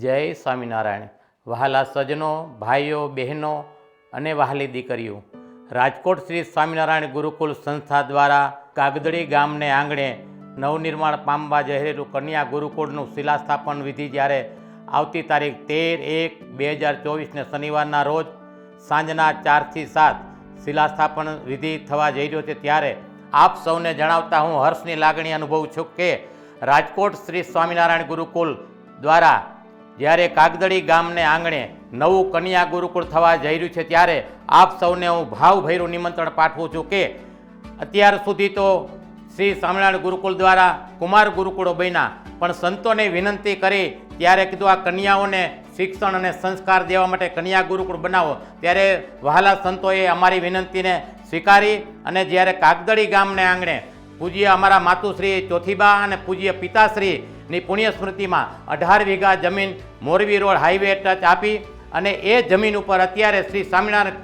જય સ્વામિનારાયણ। વહાલા સજ્જનો, ભાઈઓ બહેનો અને વહાલી દીકરીઓ, રાજકોટ શ્રી સ્વામિનારાયણ ગુરુકુલ સંસ્થા દ્વારા કાગદડી ગામને આંગણે નવનિર્માણ પામવા જઈ રહેલું કન્યા ગુરુકુળનું શિલાસ્થાપન વિધિ જ્યારે આવતી તારીખ 13/1/2024 શનિવારના રોજ સાંજના 4 થી 7 શિલાસ્થાપન વિધિ થવા જઈ રહ્યો છે, ત્યારે આપ સૌને જણાવતા હું હર્ષની લાગણી અનુભવું છું કે રાજકોટ શ્રી સ્વામિનારાયણ ગુરુકુલ દ્વારા જ્યારે કાગદડી ગામને આંગણે નવું કન્યા ગુરુકુળ થવા જઈ રહ્યું છે, ત્યારે આપ સૌને હું ભાવભર્યું નિમંત્રણ પાઠવું છું કે અત્યાર સુધી તો શ્રી સ્વામિનારાયણ ગુરુકુળ દ્વારા કુમાર ગુરુકુળો બન્યા, પણ સંતોને વિનંતી કરી ત્યારે કીધું આ કન્યાઓને શિક્ષણ અને સંસ્કાર દેવા માટે કન્યા ગુરુકુળ બનાવો। ત્યારે વહાલા સંતોએ અમારી વિનંતીને સ્વીકારી અને જ્યારે કાગદડી ગામને આંગણે પૂજ્ય અમારા માતુશ્રી ચોથીબા અને પૂજ્ય પિતાશ્રીની પુણ્ય સ્મૃતિમાં 18 વીઘા જમીન મોરબી રોડ હાઈવે ટચ આપી અને એ જમીન ઉપર અત્યારે શ્રી સ્વામિનારાયણ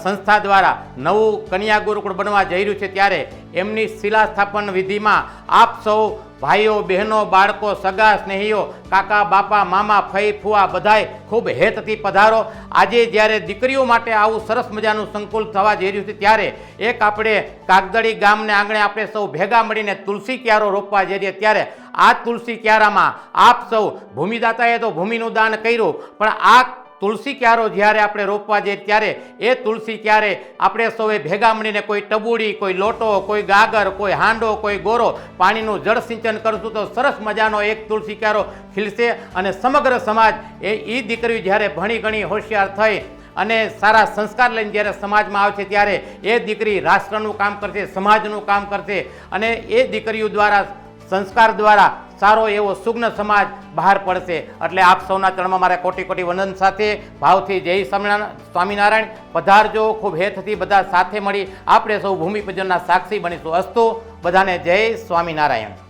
સંસ્થા દ્વારા નવું કન્યા ગુરુકુળ બનવા જઈ રહ્યું છે, ત્યારે એમની શિલાસ્થાપન વિધિમાં આપ સૌ ભાઈઓ બહેનો બાળકો સગા સ્નેહીઓ કાકા બાપા મામા ફઈ ફુવા બધાય ખૂબ હેતથી પધારો। આજે જ્યારે દીકરીઓ માટે આવું સરસ મજાનું સંકુલ થવા જઈ રહ્યું છે, ત્યારે એક આપણે કાગદડી ગામને આંગણે આપણે સૌ ભેગા મળીને તુલસી ક્યારો રોપવા જઈ રહ્યા, ત્યારે આ તુલસી ક્યારામાં આપ સૌ ભૂમિદાતાએ તો ભૂમિનું દાન કર્યું, પણ આ તુલસી ક્યારો જ્યારે આપણે રોપવા જઈએ ત્યારે એ તુલસી ક્યારે આપણે સૌએ ભેગા મળીને કોઈ ટબુડી, કોઈ લોટો, કોઈ ગાગર, કોઈ હાંડો, કોઈ ગોરો પાણીનું જળ સિંચન કરશું તો સરસ મજાનો એક તુલસી ક્યારો ખીલશે અને સમગ્ર સમાજ એ દીકરીઓ જ્યારે ભણી ગણી હોશિયાર થઈ અને સારા સંસ્કાર લઈને જ્યારે સમાજમાં આવશે, ત્યારે એ દીકરી રાષ્ટ્રનું કામ કરશે, સમાજનું કામ કરશે અને એ દીકરીઓ દ્વારા સંસ્કાર દ્વારા સારો એવો સુગ્ન સમાજ બહાર પડશે। એટલે આપ સૌના ચરણમાં મારે કોટી કોટી વંદન સાથે ભાવથી જય સ્વામિનારાયણ પધારજો। ખૂબ હેતથી બધા સાથે મળી આપણે સૌ ભૂમિપૂજનના સાક્ષી બનીશું। અસ્તુ, બધાને જય સ્વામિનારાયણ।